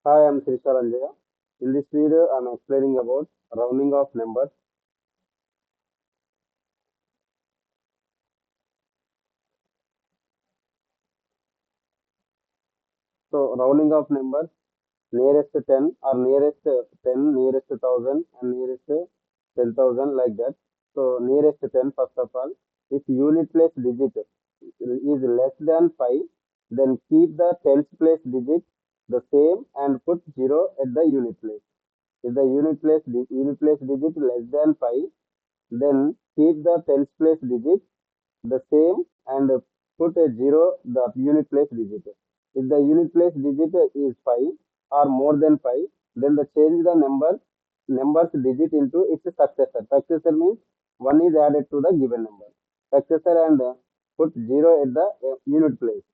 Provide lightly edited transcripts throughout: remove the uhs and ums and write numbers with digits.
Hi, I'm Sri Saranjaya. In this video, I'm explaining about rounding of numbers. So, rounding of numbers, nearest to 10 or nearest to 10, nearest to 1000 and nearest to 10,000 like that. So, nearest to 10, first of all, if unit place digit is less than 5, then keep the tens place digit the same and put 0 at the unit place. If the unit place digit less than 5, then keep the tens place digit the same and put a 0 the unit place digit. If the unit place digit is 5 or more than 5, then the change the numbers digit into its successor. Successor means 1 is added to the given number. Successor and put 0 at the unit place.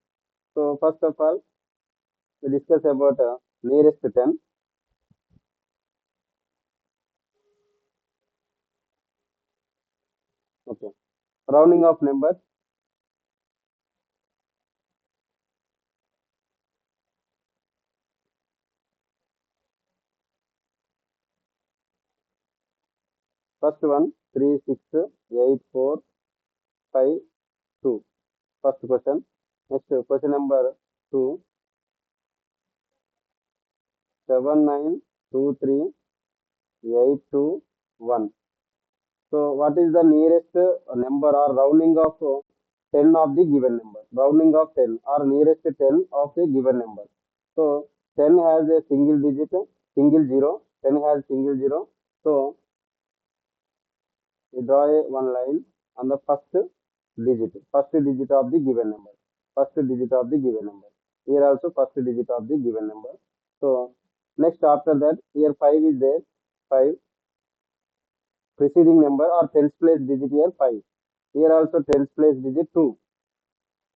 So first of all, we discuss about nearest to 10. Okay. Rounding of numbers. First one, 3, 6, 8, 4, 5, 2. First question. Next question number 2, 7923 821. So what is the nearest number or rounding of 10 of the given number? Rounding of 10 or nearest 10 of the given number. So 10 has a single digit, single zero. 10 has single zero. So we draw one line on the first digit of the given number. First digit of the given number. Here also first digit of the given number. So next after that, here 5 is there. 5 preceding number or tens place digit here 5. Here also tens place digit 2.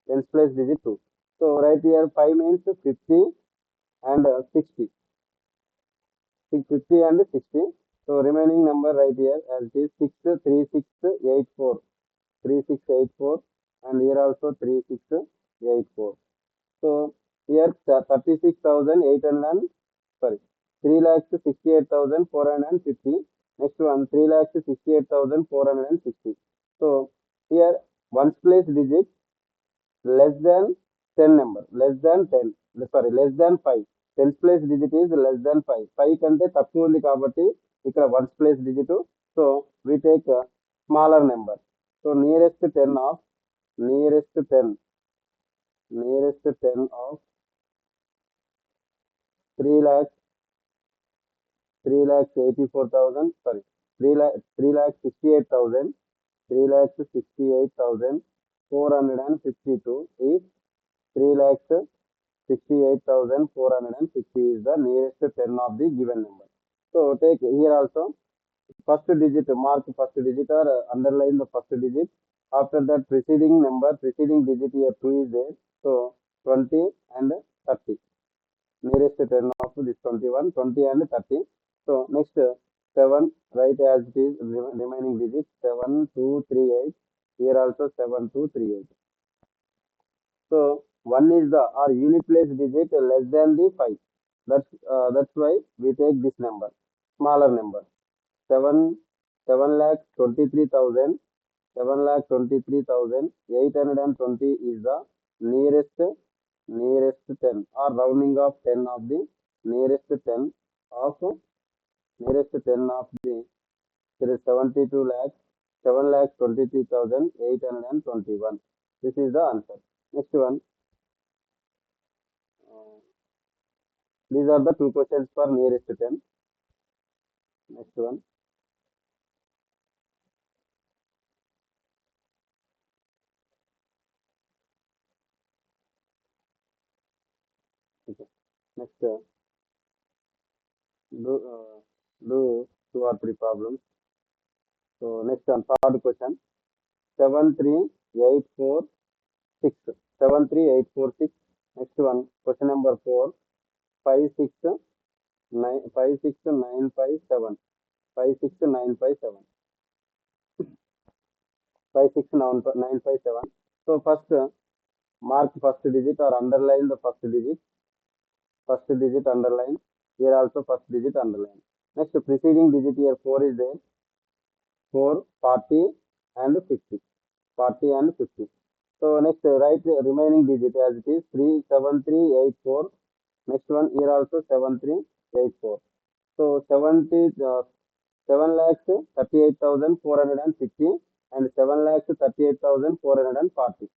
Tens place digit 2. So right here 5 means 50 and 60. 50 and 60. So remaining number right here as it is 6 3 6 8 4. 3684 and here also 3684. So here 36,800, sorry, 3,68,450. Next one 3,68,460. So here ones place digit less than 10 number, less than 10, sorry, less than 5. Tens place digit is less than 5. 5 కంటే తక్కువ ఉంది కాబట్టి ఇక్కడ ones place digit. So we take a smaller number. So nearest 10 of 3 lakhs 3,84,000, sorry, 3,68,000, 3,68,452 is 3,68,450 is the nearest 10 of the given number. So take here also first digit, mark first digit or underline the first digit. After that preceding digit here 2 is there. So 20 and 30. Nearest 10 of this 21, 20 and 30. So next 7, write as it is remaining digit 7238. Here also 7238. So 1 is the or unit place digit less than the 5. That's why we take this number, smaller number. 7 7,23,000, 7,23,820 is the nearest 10 or rounding of 10 of the nearest 10 of nearest 10 of the there is 72 lakhs 7,23,821. This is the answer. Next one. Uh, these are the two questions for nearest 10. Next one. Okay. Next, do, uh, do two or three problems. So next one, third question. 73846. 73846. Next one, question number 4. 56957. 56957. 56957. So first mark first digit or underline the first digit. first digit underline. Here also first digit underline. Next preceding digit here 4 is there. 4, 40 and 50. 40 and 50. So next write remaining digit as it is 37384. Next one here also 7384. So 7 lakhs 38,450 and 7 lakhs 38,440.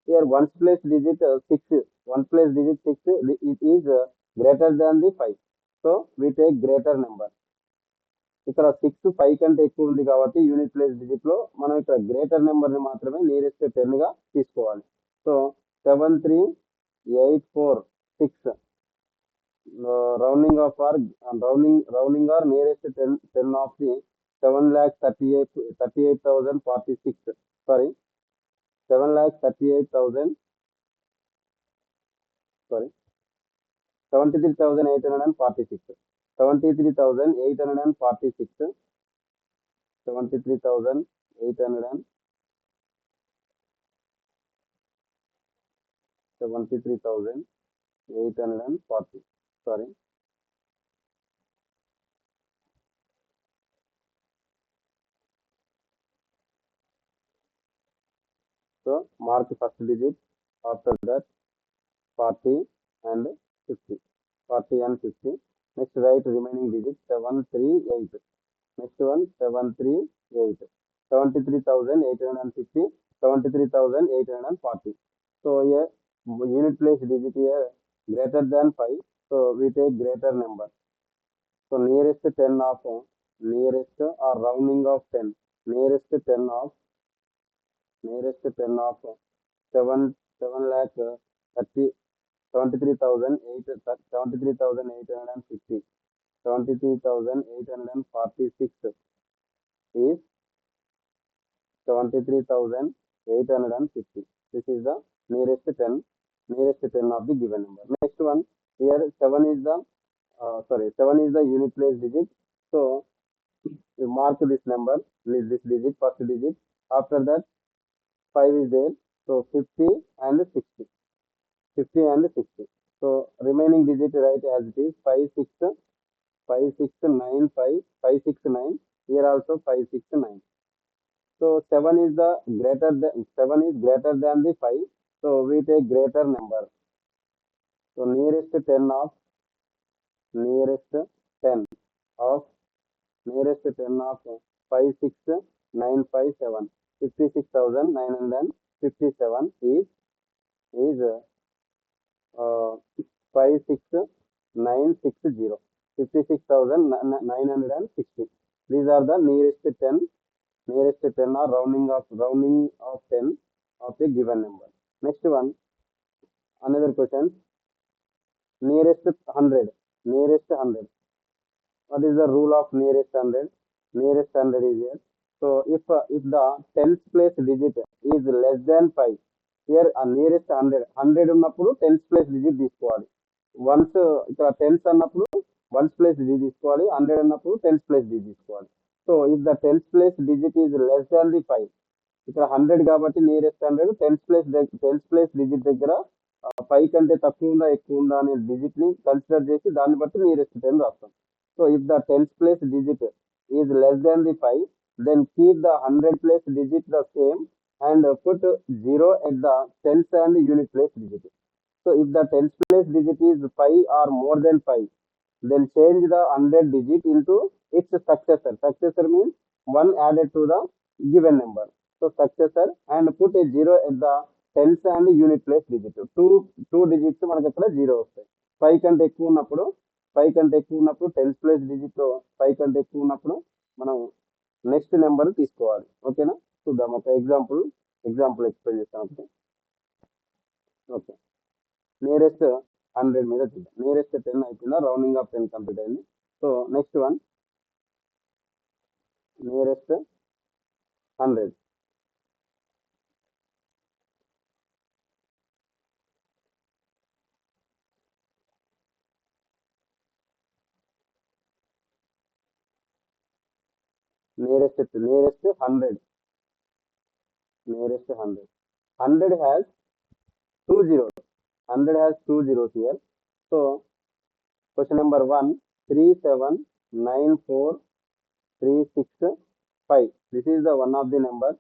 Here ones place digit 6. One place digit 6. It is greater than the 5. So we take greater number. ఇక్కడ 6 5 కంటే ఎక్కువ ఉంది కాబట్టి unit place digit లో మనం ఇక్కడ greater number ని మాత్రమే నియరెస్ట్ 10 గా తీసుకోవాలి. So 73846 rounding off or rounding or nearest 10 of the 7,38,046. Sorry, 7,38,000. Sorry, 73,846. 73,846. 73,800. 73,840. Sorry. So mark first digit, after that 40 and 50. 40 and 50. Next write remaining digit 738. Next one 738. 73,850. 73,840. So here unit place digit here greater than 5. So we take greater number. So nearest 10 of nearest or rounding of 10. Nearest 10 of 7 lakh 30 73,850. 73,846 is 73,850. This is the nearest 10 of the given number. Next one here 7 is the 7 is the unit place digit. So you mark this number, this digit, first digit. After that 5 is there. So 50 and 60. 50 and 60. So remaining digit write as it is 569. Here also 569. So 7 is greater than the 5. So we take greater number. So nearest 10 of 56957. 56,957 is 56960. 56,960. These are the nearest 10 are rounding of 10 of a given number. Next one, another question. Nearest 100. What is the rule of nearest 100? Nearest 100 is here. So if the tens place digit is less than 5, here nearest 100 ఉన్నప్పుడు tens place digit తీసుకోవాలి. Once ఇక్కడ tense అన్నప్పుడు ones place digit తీసుకోవాలి. 100 అన్నప్పుడు tens place digit తీసుకోవాలి. So if the tens place digit is less than the 5, ఇక్కడ 100 కాబట్టి nearest 100 tens place digit దగ్గర 5 కంటే తక్కువ ఉందా ఎక్కువ ఉందా అనే డిజిట్ ని కన్సిడర్ చేసి దాన్ని బట్టి నియరెస్ట్ 10 రాస్తాం. So if the tens place digit is less than the 5, then keep the 100 place digit the same and put 0 at the tens and unit place digit. So if the tens place digit is 5 or more than 5, then change the 100 digit into its successor. Successor means 1 added to the given number. So successor and put a 0 at the tens and unit place digit. Two digits మనకి అక్కడ 0 వస్తాయి. 5 కంటే ఎక్కువ ఉన్నప్పుడు tens place digit లో 5 కంటే ఎక్కువ ఉన్నప్పుడు మనం నెక్స్ట్ నెంబర్ తీసుకోవాలి. ఓకేనా, చూద్దాం ఒక ఎగ్జాంపుల్ ఎక్స్ప్లెయిన్ చేస్తాను. ఓకే, నియరెస్ట్ 100 మీద చూద్దాం. నియరెస్ట్ 10 అయిపోయిందా, రౌండింగ్ ఆఫ్ 10 కంప్లీట్ అయింది. So next one nearest 100. nearest 100. 100 has 2 zeros. 100 has 2 zeros here. So Question number 1, 3794365. This is the one of the number.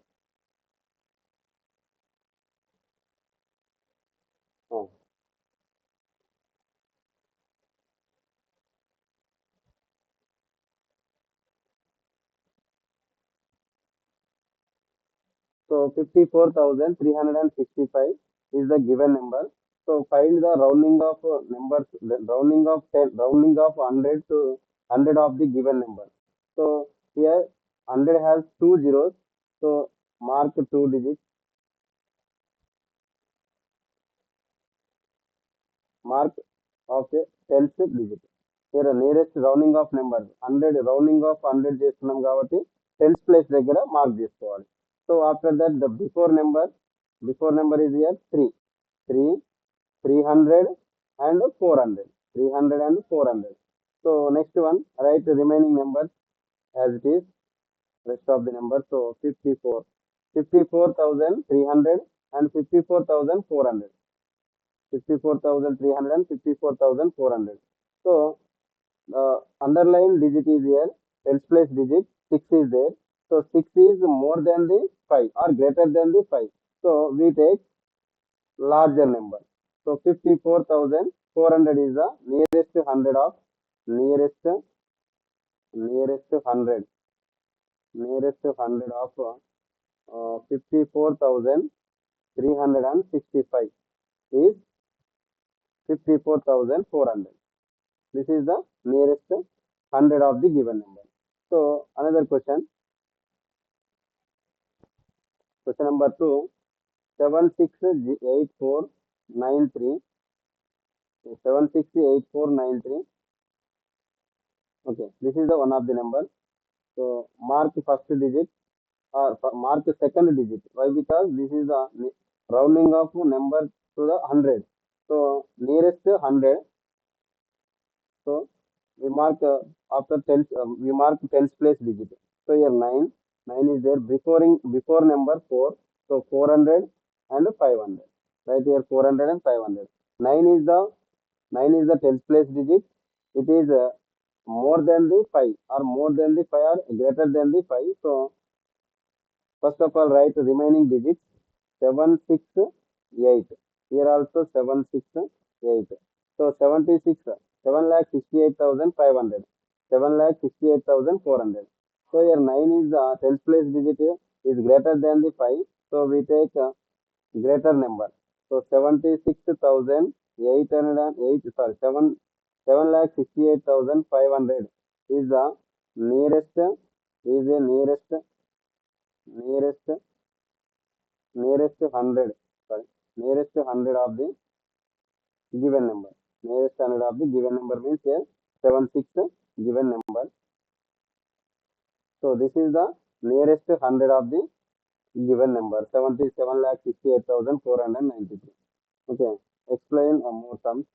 Oh. So 54,365 is the given number. So find the rounding of numbers, the rounding of 10, rounding of 100 to 100 of the given number. So here 100 has two zeros. So mark two digits, mark of a 10th digit. Here nearest rounding of numbers 100 rounding of 100 చేస్తున్నాం కాబట్టి 10th place దగ్గర mark చేసుకోవాలి. So after that the before number is here 3, 3, 300 and 400, 300 and 400. So next one, write the remaining numbers as it is, rest of the numbers. So 54, 54,300 and 54,400, 54,300 and 54,400. So underline digit is here, 10th place digit 6 is there. So 6 is more than the 5 or greater than the 5. So we take larger number. So 54,400 is the nearest 100 of nearest 100 of 54,365 is 54,400. This is the nearest 100 of the given number. So another question number 2, 768493, 768493. Okay, this is the one of the number. So mark first digit or mark second digit. Why? Because this is the rounding of number to the 100. So nearest 100. So we mark after 10. We mark 10th place digit. So here 9. 9 is there before number 4. So 400 and 500. Right here 400 and 500. 9 is the 10th place digit. It is more than the 5 or more than the 5 or greater than the 5. So first of all write remaining digits 768. Here also 768. So 76, 7,68,500, 7,68,400. So here 9 is the 10th place digit is greater than the 5. So we take greater number. So 76,808, sorry, 7,68,500 is the nearest, is a nearest 100, sorry, nearest 100 of the given number. Nearest 100 of the given number means here 76 given number. So this is the nearest 100 of the given number, 77,68,493. Okay, explain more sums,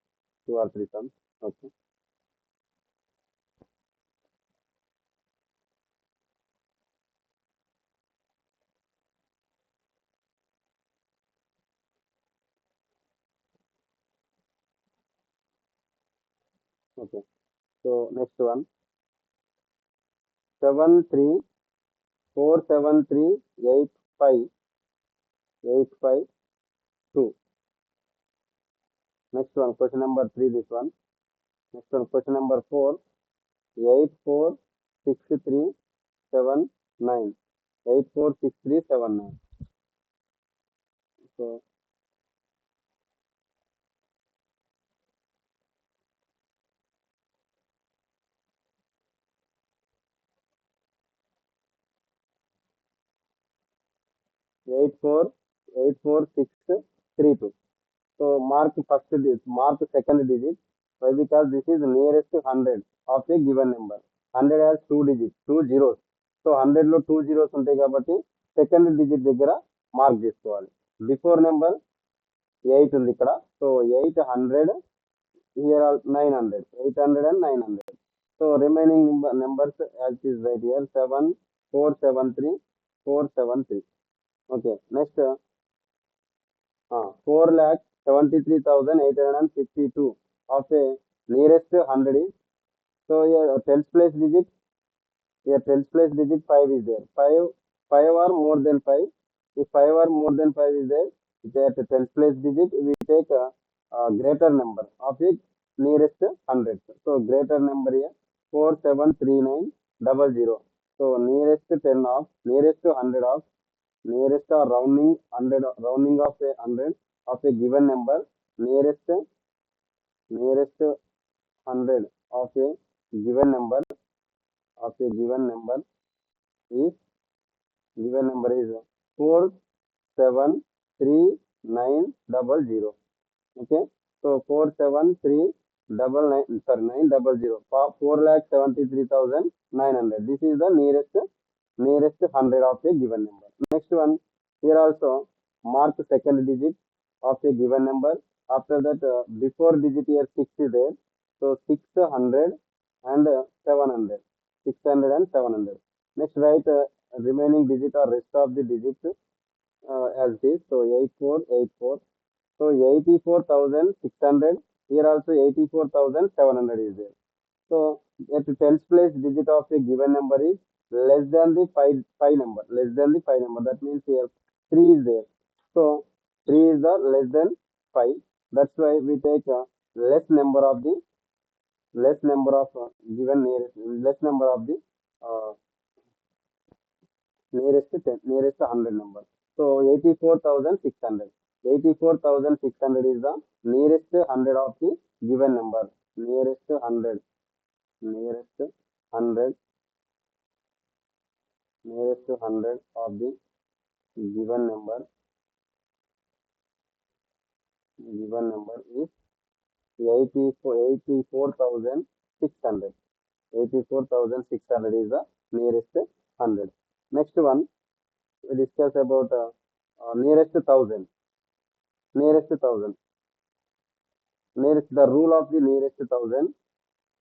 2 or 3 sums. Okay. Okay. So next one, 7347385852. Next one, question number 3, this one. Next one, question number 4, 846379, 846379. So 848632. So mark first digit, mark second digit. Why? Because this is nearest to 100 of a given number. 100 has two digits, two zeros. So 100 లో two zeros ఉంటాయి కాబట్టి second digit దగ్గర mark చేసుకోవాలి. Before number 8 ఉంది ఇక్కడ. So 800, here 900, 800 and 900. So remaining numbers as is right here 7473. Okay, next 4,73,852 of a nearest 100 is, so here tens place digit, here tens place digit 5 is there. 5 or more than 5. If 5 or more than 5 is there, that tens place digit, we take a greater number of the nearest 100. So greater number here 473900. So nearest 10 of, nearest 100 of, nearest or rounding 100, rounding of a 100 of a given number, nearest 100 of a given number, of a is given number is 473900. Okay, so 47399, sorry, 900, 4,73,900. This is the nearest 100 of a given number. Next one, here also mark second digit of a given number. After that, before digit here 6 is there, so 600 and 700, 600 and 700. Next, write remaining digit or rest of the digits as this. So 8484. So 84,600. Here also 84,700 is there. So at tens place digit of a given number is less than the five number. Less than the 5 number. That means here 3 is there. So 3 is the less than 5. That's why we take less number of given nearest, less number of the uh, nearest 10, nearest 100 number. So 84,600. 84,600 is the nearest 100 of the given number. Nearest 100. Nearest 100. Nearest 100 of the given number. Given number is 84,600. 84,600 is the nearest 100. Next one, we discuss about nearest 1000. Nearest 1000. Nearest, the rule of the nearest 1000.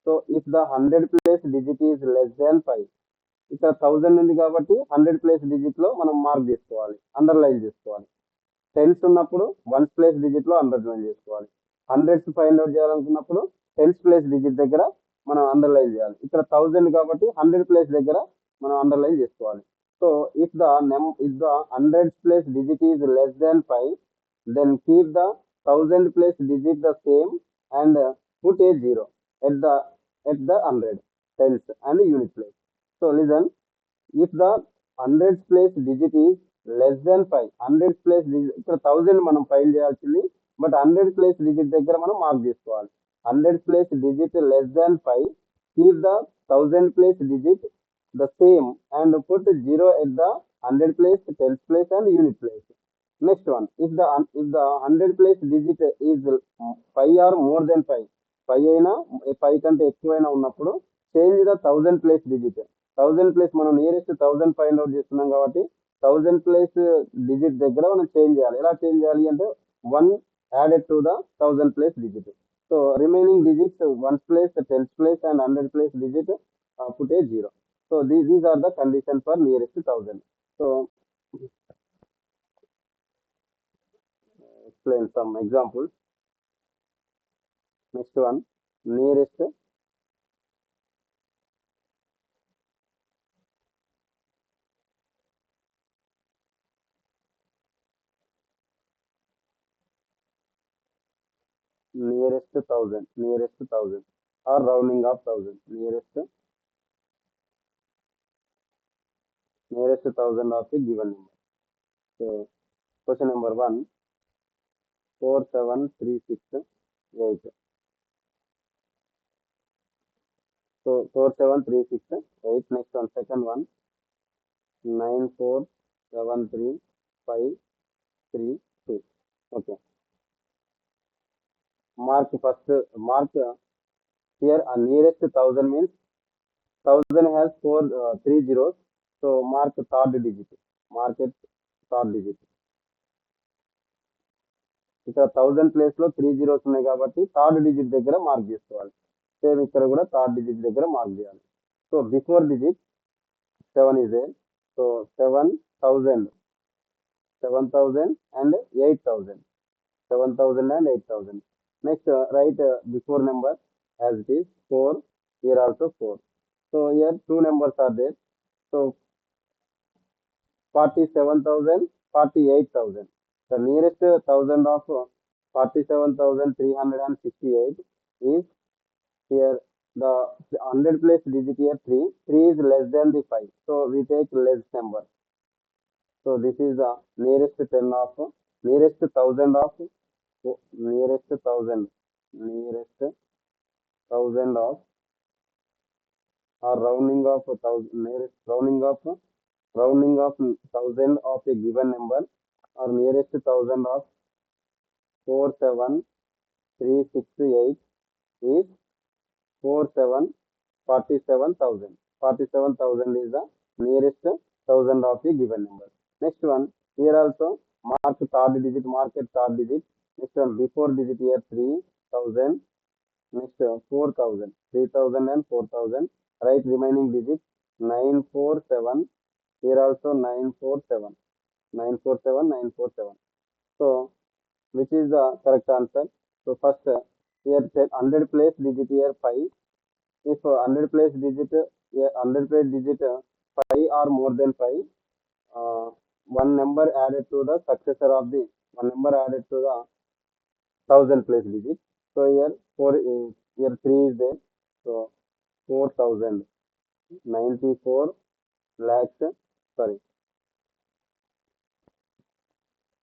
So if the 100 place digit is less than 5, ఇక్కడ 1000 ఉంది కాబట్టి 100 place digit లో మనం mark చేసుకోవాలి, underline చేసుకోవాలి. Tense ఉన్నప్పుడు ones place digit లో underline చేసుకోవాలి. హండ్రెడ్స్ ఫైండ్ అవుట్ చేయాలనుకున్నప్పుడు టెన్స్ ప్లేస్ డిజిట్ దగ్గర మనం అండర్లైన్ చేయాలి. ఇక్కడ 1000 కాబట్టి 100 ప్లేస్ దగ్గర మనం అండర్లైన్ చేసుకోవాలి. So if the hundred place digit is less than 5, then keep the 1000 place digit the same and put a 0 at the 100 tens and unit place. So listen, if the 100 place digit is less than 5, 100 place digit, ఇక్కడ 1000 మనం file చేయాల్సింది, but 100 place digit దగ్గర మనం mark చేసుకోవాలి. 100 place digit less than 5, keep the 1000 place digit the same and put 0 at the 100 place, tens place and unit place. Next one, if the 100 place digit is 5 or more than 5, 5 అయినా 5 కంటే ఎక్కువైనా ఉన్నప్పుడు change the 1000 place digit. 1000 place మనం nearest 1000 find out చేస్తున్నాం కాబట్టి 1000 place digit దగ్గర మనం change చేయాలి. ఎలా చేంజ్ చేయాలి అంటే 1 added to the 1000 place digit. So remaining digits ones place, tens place and 100 place digit put a 0. So these are the conditions for nearest 1000. So explain some examples. Next one, nearest 1000 or rounding of 1000. Nearest 1000 of a given number. So question number 1, 47368. So 47368. Next one, second one, 9473532. Okay. Mark first, mark here nearest 1000 means 1000 has 3 zeros. So mark third digit. Mark it third digit. ఇక్కడ 1000 place లో 3 zeros ఉన్నాయి కాబట్టి third digit దగ్గర mark చేసుకోవాలి. Same ఇక్కడ కూడా third digit దగ్గర mark చేయాలి. So before digit 7 is there. So 7000 and 8000. 7000 and 8000. Next, write before number as it is 4, here also 4. So here two numbers are there. So 47,000, 48,000. The nearest thousand of 47,368 is here. The 100 place digit here 3. 3 is less than the 5. So we take less number. So this is the nearest 10 of nearest thousand of nearest thousand of or rounding of thousand nearest rounding of thousand of a given number or nearest thousand of 47,368 is 47,47,000. 47,000 is the nearest thousand of the given number. Next one, here also mark third digit, market third digit. Next one, before digit here 3,000. Next 4,000, 3,000 and 4,000. Right remaining digit 947. Here also 947, 947, 947. So which is the correct answer? So first here 100 place digit here 5. If 100 place digit, 100 place digit 5 or more than 5, one number added to the successor of the one number added to the thousand place digit. So here here 3 is there. So 4,000, 94 lakhs, sorry,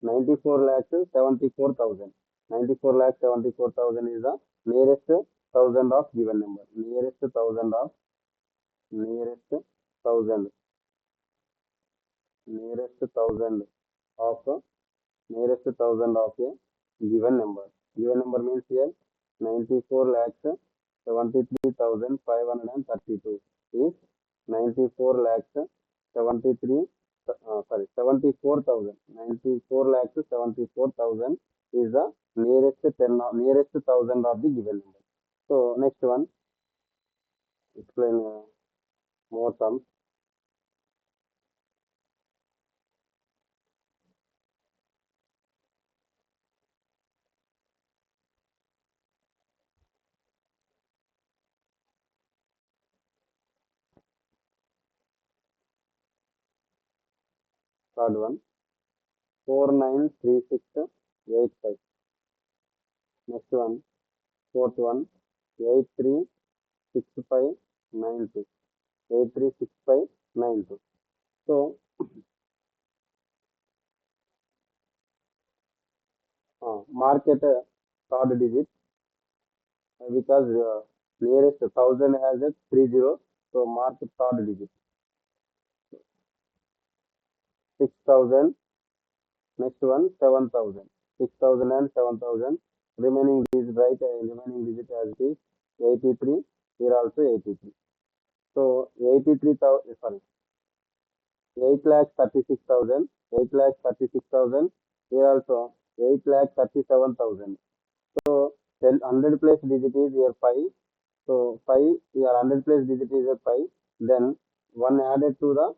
94 lakhs 74,000. 94 lakhs 74,000 is the nearest thousand of given number. Nearest thousand nearest thousand of nearest thousand of a given number. Given number means here 94 lakhs 73,532 is 94 lakhs 73 sorry 74,000. 94 lakhs 74,000 is the nearest nearest thousand of the given number. So next one, explain more sums. Third one, 493685. Next one, fourth one, 836592. 836592. So market third digit because nearest thousand has a 30. So mark third digit 6,000. Next one 7,000. 6,000 and 7,000. Remaining digit right. Remaining digit as it is 83. Here also 83. So 83,000. Sorry, 8 lakh 36,000. 8 lakh 36,000. Here also 8 lakh 37,000. So 100 place digit is here 5. So 5, your 100 place digit is a 5. Then one added to the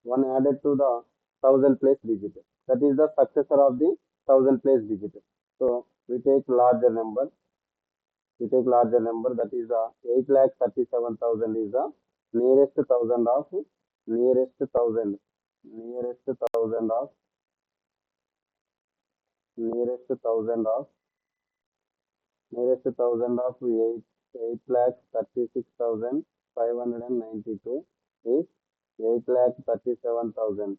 1,000 place digit. That is the successor of the 1,000 place digit. So we take larger number. That is the 8 lakh 37,000 is the nearest thousand of nearest thousand nearest thousand of nearest thousand of nearest thousand of 8 lakh 36,592 is 8 lakh 37,000.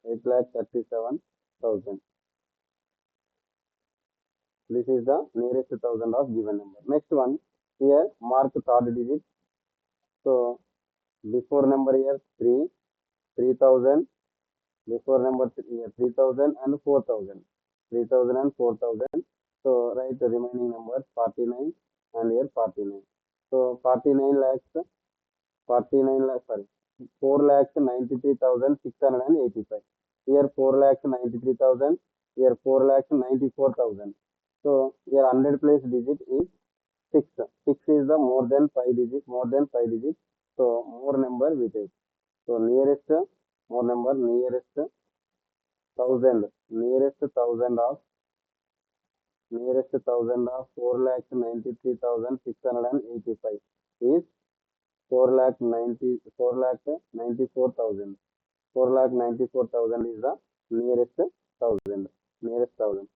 8 lakh 37,000. This is the nearest thousand of given number. Next one, here mark third digit. So before number here 3, 3,000. Before number here 3,000 and 4,000. 3,000 and 4,000. So write the remaining numbers 49 and here 49. So 49 lakhs 49 lakhs, sorry, 4 lakhs 93,685. Here 4 lakhs 93,000. Here 4 lakhs 94,000. So here 100 place digit is 6. 6 is the more than 5 digit, So more number we take. So nearest more number, nearest thousand of nearest thousand of 4,93,685 is 4,94,000. 4,94,000 is the nearest thousand. Nearest thousand.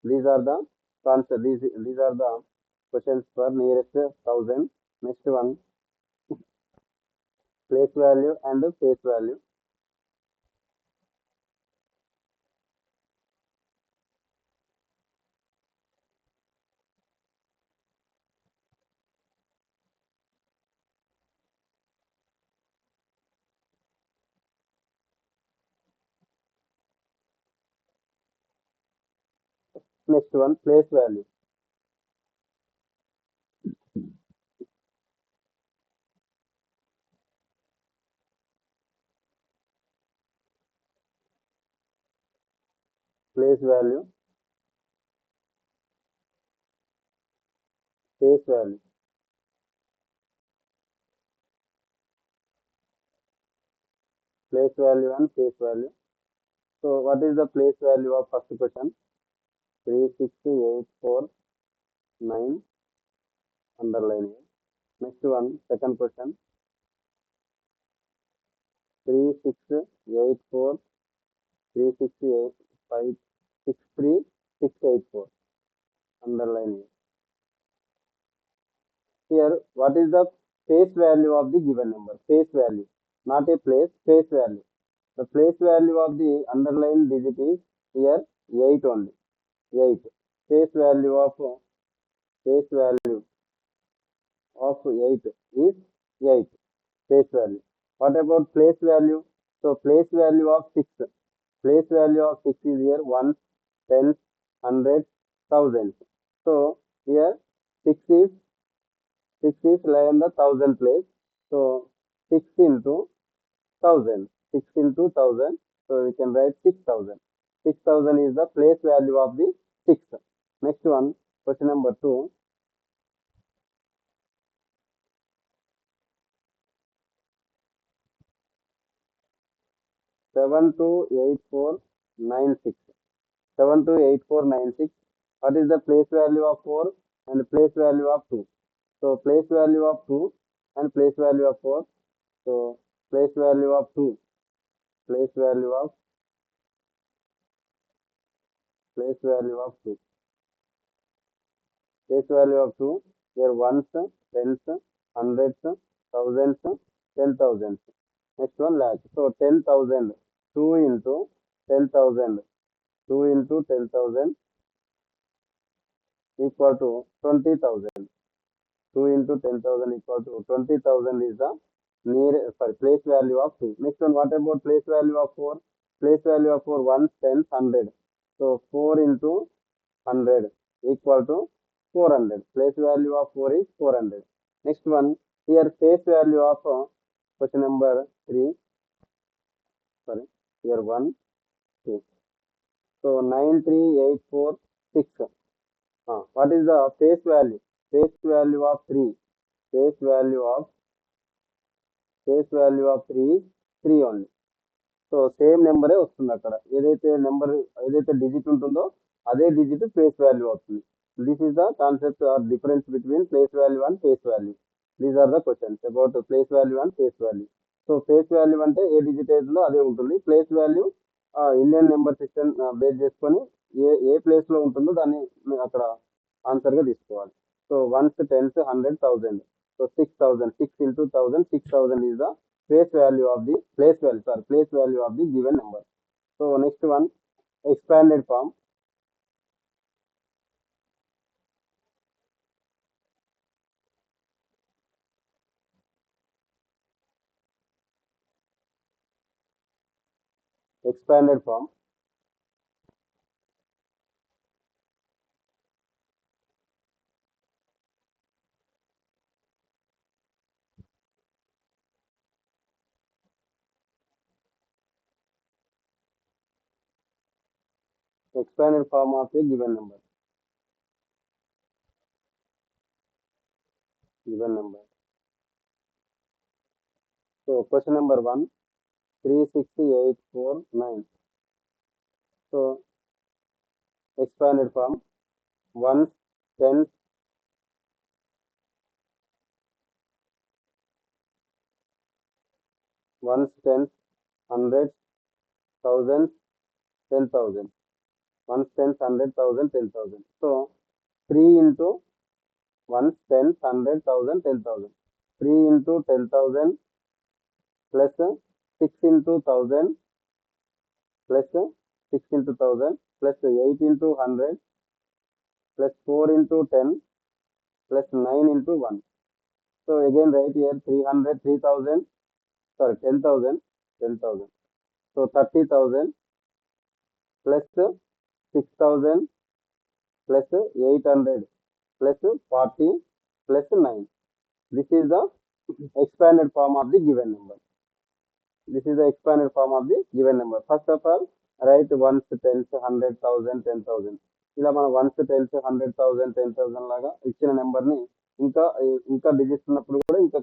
These are the concept. These are the questions for nearest thousand. Next one, place value and face value. Next one, place value. Place value. Face value. Place value and face value. So what is the place value of first question? 36849, underline it. Next one, second question. 3684, 368, 63684, underline it. Here, what is the face value of the given number? Face value, not a place, face value. The place value of the underlying digit is here 8 only. 8. Face value of face value of 8 is 8. Face value. What about place value? So place value of 6. Place value of 6 is here 1, 10, 100, 1000. So here 6 is 6 is lie in the 1000 place. So 6 into 1000. 6 into 1000. So we can write 6000. 6000 is the place value of the 6. Next one, question number 2. 728496. 728496. What is the place value of 4 and place value of 2? So place value of 2 and place value of 4. So place value of 2, place value of 2. Place value of 2, here ones, tens, hundreds, thousands, 10,000. Next one lakh. So 10,000, 2 into 10,000, 2 into 10,000 equal to 20,000. 2 into 10,000 equal to 20,000 is the place value of 2. Next one, what about place value of 4? Place value of 4, 1, 10, 100. So 4 into 100 equal to 400. Place value of 4 is 400. Next one, here face value of question number 3. Sorry, here 1, 2. So 93846. What is the face value? Face value of 3. Face value of 3 is 3 only. So same నెంబరే వస్తుంది అక్కడ ఏదైతే digit ఉంటుందో అదే digit face value అవుతుంది. This is the concept or difference between place value and face value. These are the questions about place value and face value. So face value అంటే ఏ digit ఏదో అదే ఉంటుంది. Place value Indian number system base చేసుకొని ఏ place లో ఉంటుందో దాన్ని అక్కడ ఆన్సర్ గా తీసుకోవాలి. So ones, tens, 100, 1000. సో 6000, 6 into 1000, 6000 is the place value of the place value of the given number. So next one, expanded form. Expanded form. Expanded form of a given number. Given number. So question number 1, 36849. So expanded form. ones, tens, ones, tens, hundreds, thousands, 10,000. Ones, tens, 100,000, 10,000. So 3 into ones, tens, 100,000, 10,000. 3 into 10,000 plus 6 into 1,000 plus 6 into 1,000 plus 8 into 100 plus 4 into 10 plus 9 into 1. So again right here 300, 3,000, sorry 10,000, 10,000. So 30,000 plus 6,000 plus 800 plus 40 plus 9. This is the expanded form of the given number. This is the expanded form of the given number. First of all, write ones, tens, 100,000, 10,000. ఇలా మనం once, tens, 100,000, 10,000 లాగా ఇచ్చిన నెంబర్ని ఇంకా ఇంకా digits ఉన్నప్పుడు కూడా ఇంకా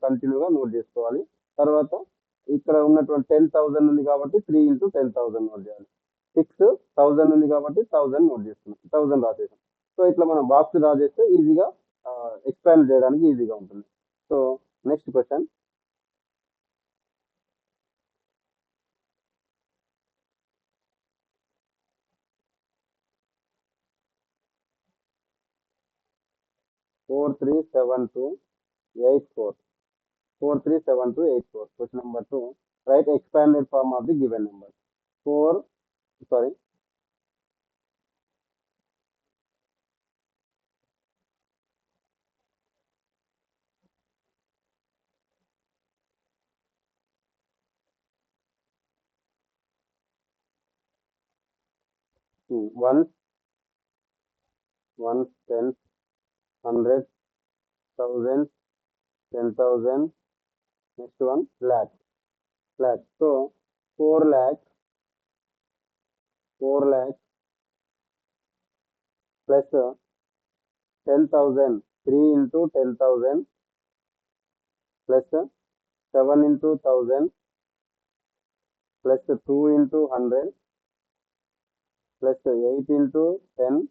కంటిన్యూగా నోట్ చేసుకోవాలి. తర్వాత ఇక్కడ ఉన్నటువంటి 10,000 ఉంది కాబట్టి 3 into 10,000 నోట్ చేయాలి. 6,000 ఉంది కాబట్టి 1,000 నోట్ చేస్తున్నాం, 1,000 రాసేసాం. సో ఇట్లా మనం బాక్స్ డ్రా చేస్తే ఈజీగా ఎక్స్పాండ్ చేయడానికి ఈజీగా ఉంటుంది. So next question. 437284. 437284. Question number 2. Write expanded form of the given number. 4, sorry, 1, 1, 10, 100, 1,000, 10,000. Next one, lakh. So 4 lakh plus 10,000. 3 into 10,000 plus 7 into 1,000 plus 2 into 100 plus 8 into 10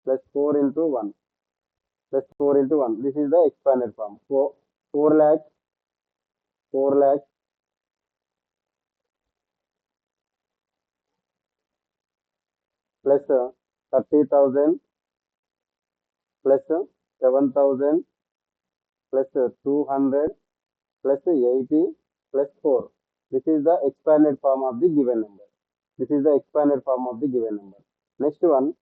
plus 4 into 1 plus 4 into 1. This is the expanded form. 4 lakh plus 30,000 plus 7,000 plus 200 plus 80 plus 4. This is the expanded form of the given number. This is the expanded form of the given number. Next one.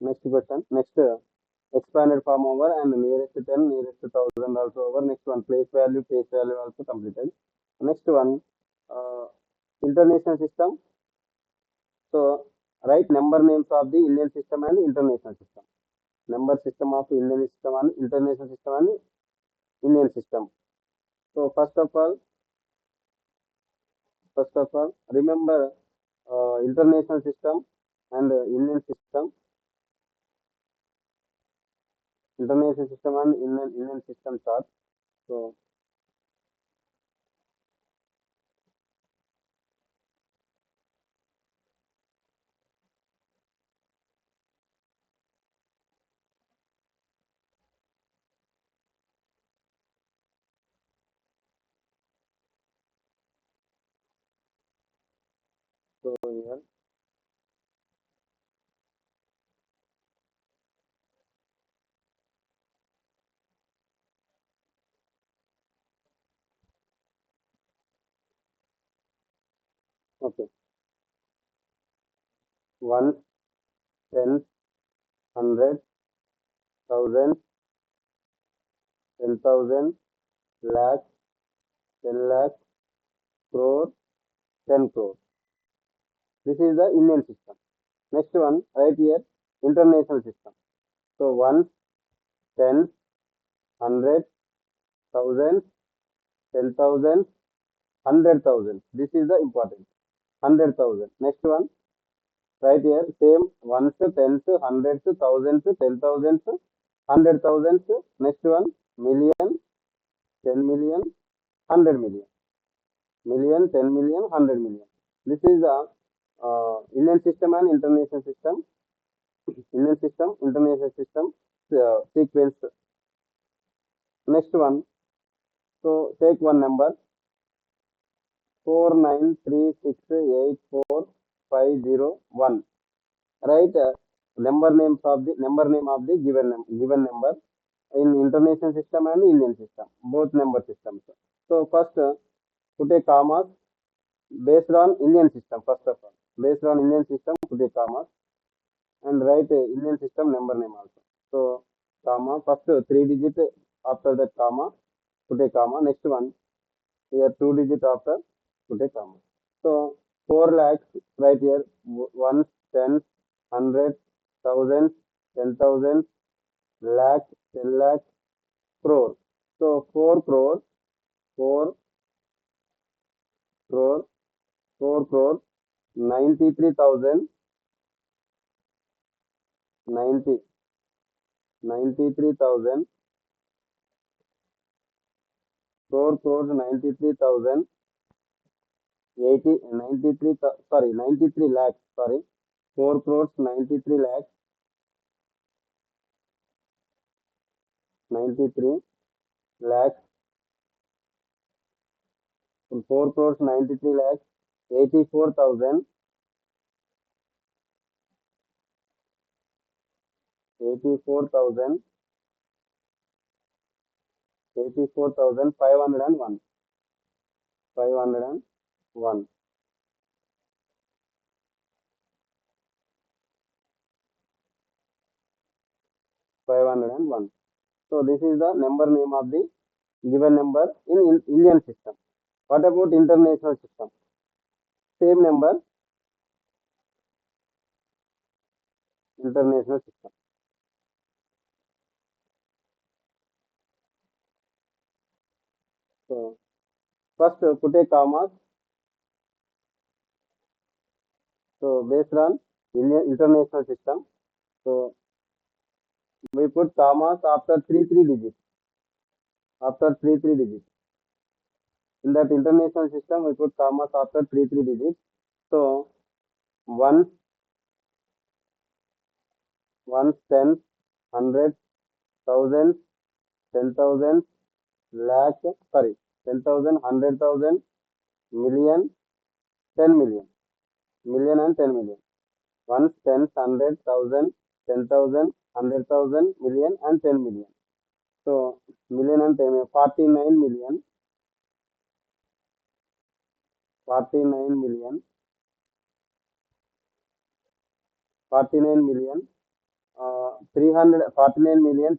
Next question. Next expanded form over and nearest to 10, nearest to 1,000 also over. Next one, place value also completed. Next one, international system. So write number names of the Indian system and international system. Number system of Indian system and international system and Indian system. So first of all, remember international system and Indian system. International system and Indian system chart. So here. Okay. 1, 10, 100, 1,000, 10,000, lakh, 10 lakh, crore, 10 crore. This is the Indian system. Next one, right here, international system. So 1, 10, 100, 1,000, 10,000, 100,000. This is the important. 100,000. Next one, right here, same ones, tens, hundreds, thousands, 10,000s, 100,000s. Next one, million, 10 million, 100 million. Million, 10 million, 100 million. This is the Indian system and international system. Indian system, international system sequence. Next one. So take one number 49368451. Write number name of the given number in international system and Indian system, both number systems. So first put a comma based on Indian system. First of all, based on Indian system, put a comma and write Indian system number name also. So comma first three digit after that comma, put a comma. Next one here two digit after, put a comma. So 4 lakhs right here, ones, tens, hundreds, thousands, 10,000, lakh, 10 lakh, crore. So 4 crore, 4 crore, 4 crore, 93,000, 90, 93,000, 4 crores, 93,000, 80, 93, sorry, 93 lakhs, sorry, 4 crores, 93 lakhs, 93 lakhs, 4 crores, 93 lakhs, 84,000, 84,000, 84,501, 501, 501. So this is the number name of the given number in Indian system. What about international system? Same number, international system. So first put a comma. So based on Indian international system, so we put commas after three digits. After three digits. In that international system, we put commas after three digits. So ones, tens, hundreds, thousands, 10,000, lakh, sorry, 10,000, 100,000, million, 10 million, million and 10 million. Ones, tens, hundred, thousand, 10,000, 100,000, million and 10 million. So million and 10 million, 49 million, 49 million, 49 million,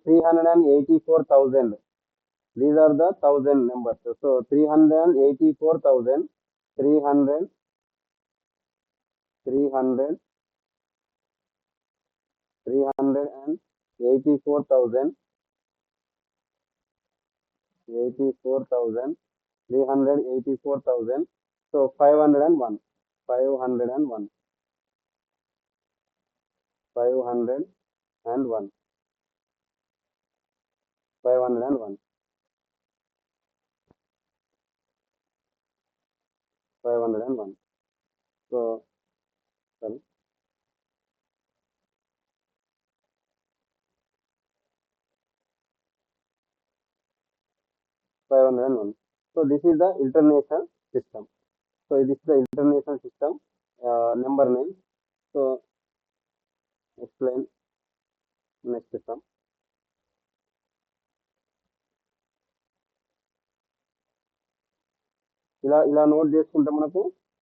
384,000. These are the thousand numbers. So 384,000, 300, 300, 384,000, 84,000, 384,000. So 501, 501, 501, 501, 501. So sorry, 501. So this is the international system. So this is the international system number name. So explain next system. ఇలా note చేసుకుంటే మనకు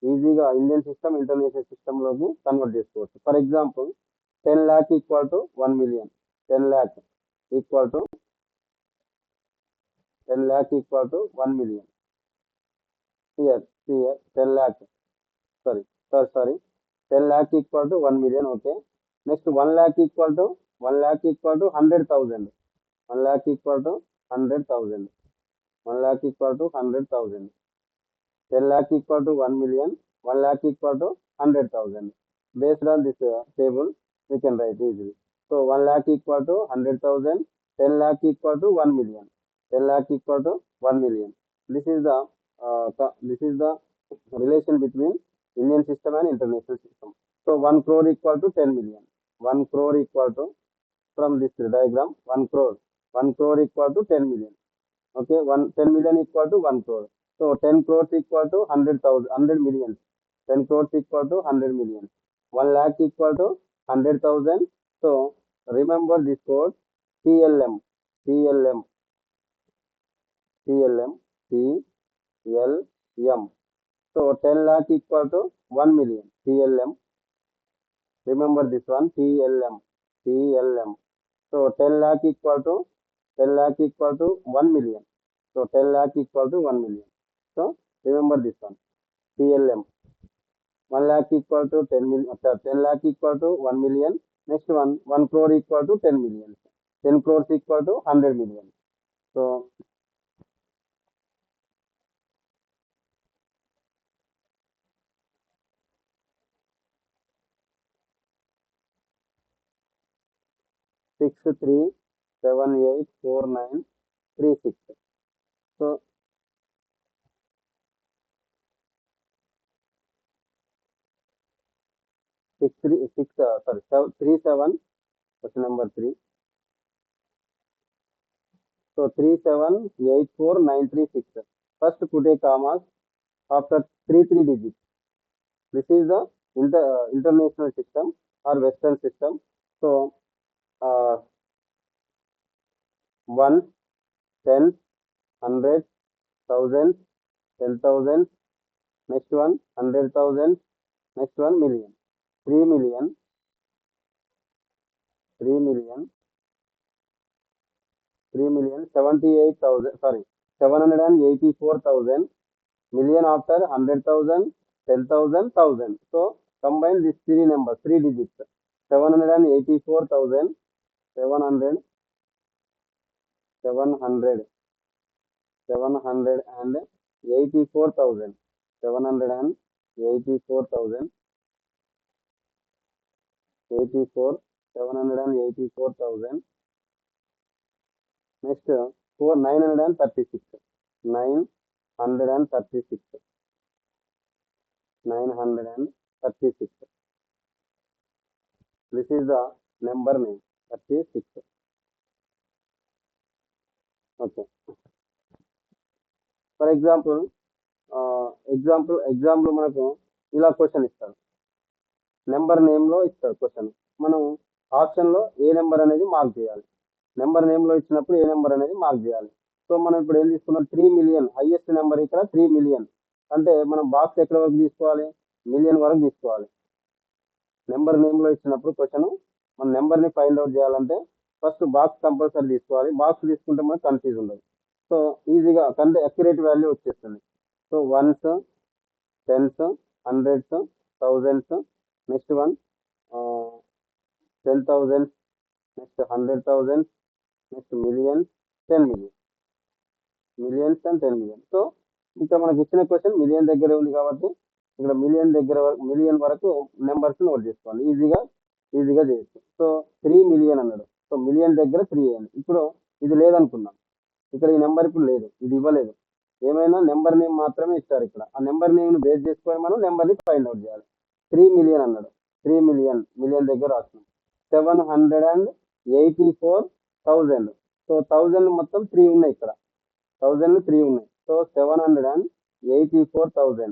ఈజీగా Indian system international సిస్టంలోకి convert చేసుకోవచ్చు. For example 10 lakh equal to 1 million, 10 lakh equal to 10 lakh equal to 1 million. Here 10 lakh, sorry, 10 lakh equal to 1 million. Okay, next 1 lakh equal to 100,000, 1 lakh equal to 100,000, 1 lakh equal to 100,000. 10 lakh equal to 1 million, 1 lakh equal to 100,000. Based on this table, we can write easily. So 1 lakh equal to 100,000, 10 lakh equal to 1 million, 10 lakh equal to 1 million. This is the relation between Indian system and international system. So 1 crore equal to 10 million. 1 crore equal to, from this diagram, 1 crore. 1 crore equal to 10 million. Okay, 10 million equal to 1 crore. So 10 crores equal to 100,000, 100 million. 10 crores equal to 100 million. 1 lakh equal to 100,000. So remember this code, PLM, PLM, PLM, PLM. So 10 lakh equal to 1 million, PLM. Remember this one, PLM, PLM. So 10 lakh equal to 10 lakh equal to 1 million. So 10 lakh equal to 1 million. So remember this one, PLM. 1 lakh equal to 10 million, 10 lakh equal to 1 million. Next one, 1 crore equal to 10 million. 10 crores equal to 100 million. So 63784936. So 37, question number 3. So 3784936. First put a commas after three digits. This is the international system or Western system. So 1, 10, 100, 1000, 10,000. Next one, 100,000. Next one, million. 3 million, 3 million, 3 million, 78,000, sorry, 784,000. Million after 100,000, 10,000, 1,000. So combine these three numbers, three digits. 784,000, 700, 700, 784,000, 784,000, 784,000. Next, 936, 936, 936. This is the number name, 36. Okay. For example, example మనకు ఇలా question ఇస్తారు. Number నేమ్లో ఇస్తారు question. మనం ఆప్షన్లో ఏ number అనేది mark చేయాలి. Number నేమ్లో ఇచ్చినప్పుడు ఏ number అనేది మార్క్ చేయాలి. సో మనం ఇప్పుడు ఏం తీసుకున్నాం, 3 మిలియన్ హైయెస్ట్ నెంబర్ ఇక్కడ 3 మిలియన్. అంటే మనం బాక్స్ ఎక్కడ వరకు తీసుకోవాలి, మిలియన్ వరకు తీసుకోవాలి. నెంబర్ నేమ్లో ఇచ్చినప్పుడు క్వశ్చన్ మన నెంబర్ని ఫైండ్ అవుట్ చేయాలంటే ఫస్ట్ బాక్స్ కంపల్సరీ తీసుకోవాలి. బాక్స్ తీసుకుంటే మనకు కన్ఫ్యూజ్ ఉండదు. సో ఈజీగా కంటే అక్యురేట్ వాల్యూ వచ్చేస్తుంది. So ones, tens, hundreds, thousands. Next one 10,000. Next 100,000. Next million, 10 million, millions and 10 million. So ఇంకా మనకి ఇచ్చిన క్వశ్చన్ మిలియన్ దగ్గర ఉంది కాబట్టి ఇక్కడ మిలియన్ వరకు నెంబర్స్ నోట్ చేసుకోవాలి. ఈజీగా చేయొచ్చు. సో 3 మిలియన్ అన్నాడు. సో మిలియన్ దగ్గర 3 అయ్యింది. ఇప్పుడు ఇది లేదనుకుందాం, ఇక్కడ ఈ నెంబర్ ఇప్పుడు లేదు, ఇది ఇవ్వలేదు. ఏమైనా నెంబర్ నేమ్ మాత్రమే ఇచ్చారు ఇక్కడ. ఆ నెంబర్ నేమ్ బేస్ చేసుకొని మనం నెంబర్ని ఫైండ్ అవుట్ చేయాలి. 3 మిలియన్ అన్నాడు. 3 మిలియన్, మిలియన్ దగ్గర రాస్తున్నాం. 784,000. సో 1000 మొత్తం 3 ఉన్నాయి ఇక్కడ. 1000 3 ఉన్నాయి. సో 784,000,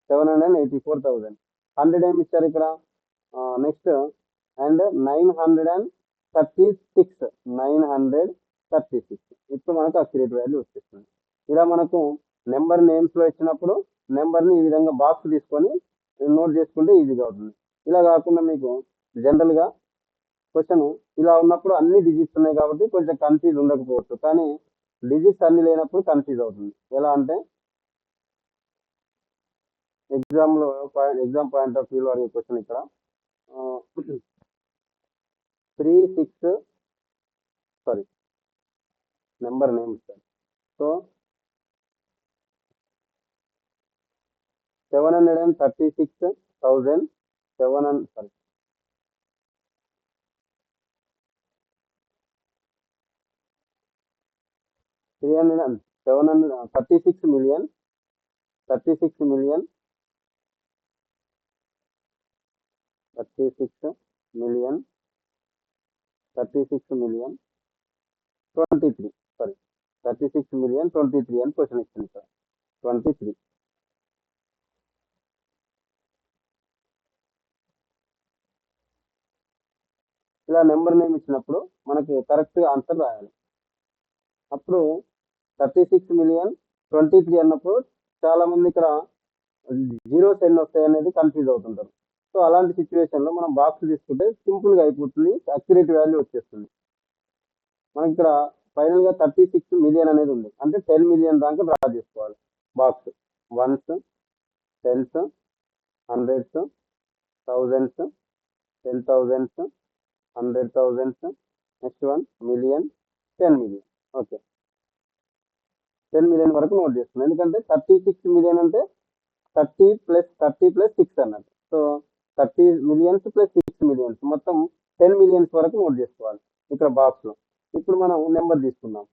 784,000. 100 ఏమి ఇచ్చారు ఇక్కడ. Next and 936, 936. ఇప్పుడు మనకు అక్యురేట్ వాల్యూ వచ్చేస్తుంది. ఇలా మనకు నెంబర్ నేమ్స్లో ఇచ్చినప్పుడు నెంబర్ని ఈ విధంగా బాక్స్ తీసుకొని నోట్ చేసుకుంటే ఈజీగా అవుతుంది. ఇలా కాకుండా మీకు జనరల్గా క్వశ్చన్ ఇలా ఉన్నప్పుడు అన్ని డిజిట్స్ ఉన్నాయి కాబట్టి కొంచెం కన్ఫ్యూజ్ ఉండకపోవచ్చు. కానీ డిజిట్స్ అన్ని లేనప్పుడు కన్ఫ్యూజ్ అవుతుంది. ఎలా అంటే ఎగ్జామ్ పాయింట్ ఆఫ్ వ్యూలో అడిగే క్వశ్చన్ ఇక్కడ 36, సారీ నెంబర్ నేమ్ ఇస్తారు. So 736,000, 36 million, 36 million, 36 million 23 sorry 36,023 అని క్వశ్చన్ ఇచ్చింది ఇక్కడ 23. ఇలా నెంబర్ నేమ్ ఇచ్చినప్పుడు మనకు కరెక్ట్ ఆన్సర్ రాయాలి. అప్పుడు 36,023 అన్నప్పుడు చాలా మంది ఇక్కడ జీరోస్ ఎన్ని వస్తాయి అనేది కన్ఫ్యూజ్ అవుతుంటారు. సో అలాంటి సిచ్యువేషన్ లో మనం బాక్స్ తీసుకుంటే సింపుల్ గా అయిపోతుంది, అక్యురేట్ వాల్యూ వచ్చేస్తుంది. మనకి ఇక్కడ ఫైనల్ గా 36 మిలియన్ అనేది ఉంది, అంటే 10 మిలియన్ దాకా డ్రా చేసుకోవాలి. Box ones, tens, hundreds, thousands, 10,000s, 100,000s, next one million, 10 million. Okay, 10 million వరకు నోట్ చేస్తున్నాం, ఎందుకంటే 36 మిలియన్ అంటే 30 + 6 అన్నట్టు. సో 30 మిలియన్స్ + 6 మిలియన్స్ మొత్తం 10 మిలియన్స్ వరకు నోట్ చేసుకోవాలి ఇక్కడ బాక్స్ లో. ఇప్పుడు మనం నెంబర్ తీసుకుందాం,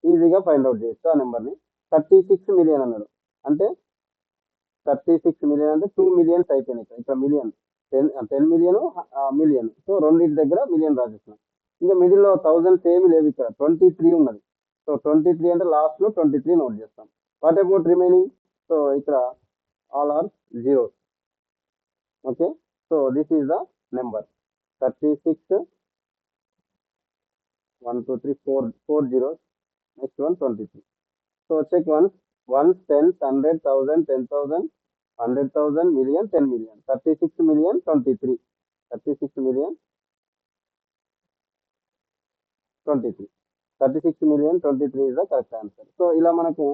ఈజీగా ఫైండ్ అవుట్ చేయొచ్చు ఆ నెంబర్ని. 36 మిలియన్ అన్నాడు అంటే 36 మిలియన్ అంటే 2 మిలియన్స్ అయిపోయినాయి ఇక్కడ మిలియన్ 10 మిలియన్ మిలియన్. సో రెండింటి దగ్గర మిలియన్ రాసేస్తున్నాం. ఇంకా మిడిల్లో 1000 ఏమి లేవు, ఇక్కడ 23 ఉన్నది. సో 23 అంటే లాస్ట్ లో 23 నోట్ చేస్తాం. What about remaining? సో ఇక్కడ all are zeros. Okay, so this is the number 36, 1 2 3 4 zeros, next one 23. So check once, 10s, 100, 1000, 10,000, 100,000, million, 10 million, 36 million 23, 36 million 23, 36 million 23 is the correct answer. So ఇలా మనకు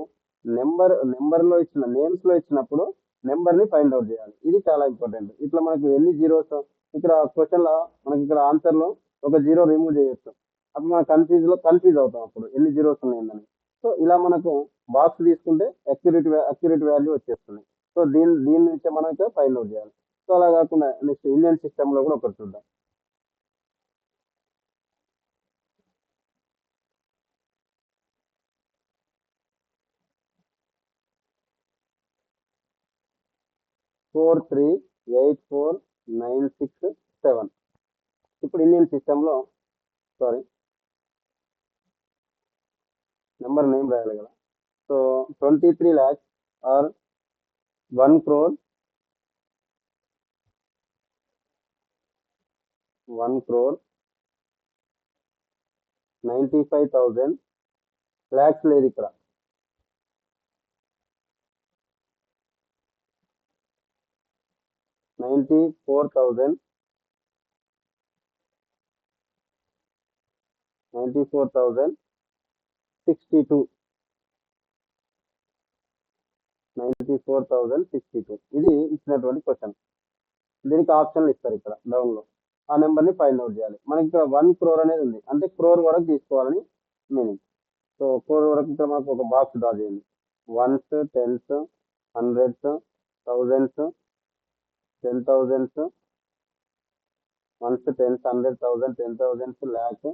number లో ఇచ్చిన names లో ఇచ్చినప్పుడు number ని find out చేయాలి, ఇది చాలా ఇంపార్టెంట్. ఇట్లా మనకు ఎన్ని జీరోస్ ఇక్కడ క్వశ్చన్ లో మనకి ఇక్కడ ఆన్సర్ లో ఒక జీరో రిమూవ్ చేయొచ్చు, అప్పుడు మనం కన్ఫ్యూజ్ అవుతాం అప్పుడు ఎన్ని జీరోస్ ఉన్నాయని. సో ఇలా మనకు బాక్స్ తీసుకుంటే అక్యురేట్ వాల్యూ వచ్చేస్తుంది. సో దీని నుంచి మనం ఫైండ్ అవుట్ చేయాలి. సో అలా కాకుండా నెక్స్ట్ ఇండియన్ సిస్టమ్ లో కూడా ఒకటి చూద్దాం. ఫోర్ 3 8 4 9 6 7. ఇప్పుడు ఇండియన్ సిస్టమ్ లో సారీ నెంబర్ నేమ్ రాయాలి కదా. So 23 lakhs or 1 crore 95,000 lakhs లేదు ఇక్కడ. 94,062 94,062 ఇది ఇచ్చినటువంటి క్వశ్చన్. దీనికి ఆప్షన్లు ఇస్తారు ఇక్కడ డౌన్ లో. ఆ నెంబర్ ని ఫైండ్ అవుట్ చేయాలి. మనకి ఇక్కడ 1 crore అనేది ఉంది, అంటే క్రోర్ వరకు తీసుకోవాలని మీనింగ్. సో క్రోర్ వరకు ఇక్కడ మనకు ఒక బాక్స్ డ్రా చేయండి. Ones, tens, hundreds, thousands, 10,000s, ones, tens, 100,000, 10,000, lakh,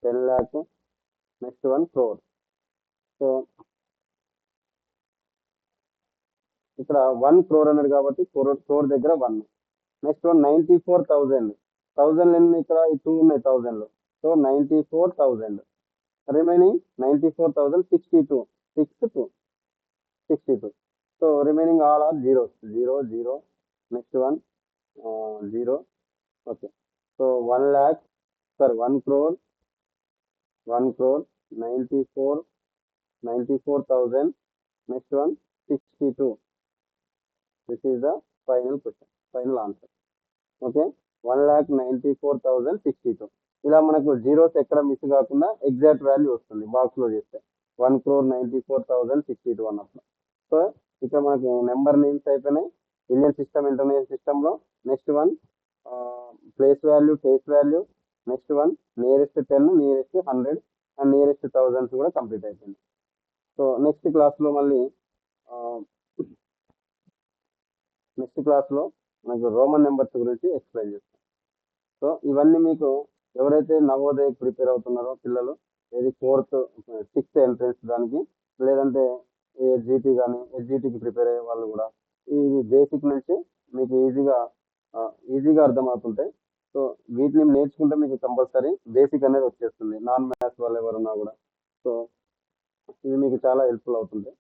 10 lakh, next one crore. So ఇక్కడ 1 crore అన్నాడు కాబట్టి క్రోర్ దగ్గర 1. నెక్స్ట్ వన్ 94,000, 1000 ఎన్ని ఇక్కడ 2 ఉన్నాయి 1000 లో. సో 94,000 remaining 94,062 62. So remaining all are zero 0. Next one 0. Okay, so 1 lakh 1 crore 94,000, next one 62. This is the final question, final answer. Okay, 1,94,062. ఇలా మనకు జీరోస్ ఎక్కడ మిస్ కాకుండా ఎగ్జాక్ట్ వాల్యూ వస్తుంది బాక్స్ లో చేస్తే 1,94,062 అన్నప్పుడు. సో ఇక్కడ మనకు నెంబర్ నేమ్స్ అయిపోయినాయి ఇండియన్ సిస్టమ్, ఇంటర్నేషనల్ సిస్టమ్ లో. Next one place value, face value, next one nearest 10, nearest 100 and nearest 1000 కూడా కంప్లీట్ అయిపోయింది. సో నెక్స్ట్ క్లాస్లో మనకు రోమన్ నెంబర్స్ గురించి ఎక్స్ప్లెయిన్ చేస్తాం. సో ఇవన్నీ మీకు ఎవరైతే నవోదయకి ప్రిపేర్ అవుతున్నారో పిల్లలు, ఏది 4th 6th ఎంట్రన్స్ దానికి, లేదంటే ఎస్జిటి కానీ ఎస్జిటికి ప్రిపేర్ అయ్యే వాళ్ళు కూడా ఈ బేసిక్ నుంచి మీకు ఈజీగా ఈజీగా అర్థమవుతుంటాయి. సో వీటిని నేర్చుకుంటే మీకు కంపల్సరీ బేసిక్ అనేది వచ్చేస్తుంది నాన్ మ్యాథ్స్ వాళ్ళు ఎవరున్నా కూడా. సో ఇవి మీకు చాలా హెల్ప్ఫుల్ అవుతుంది.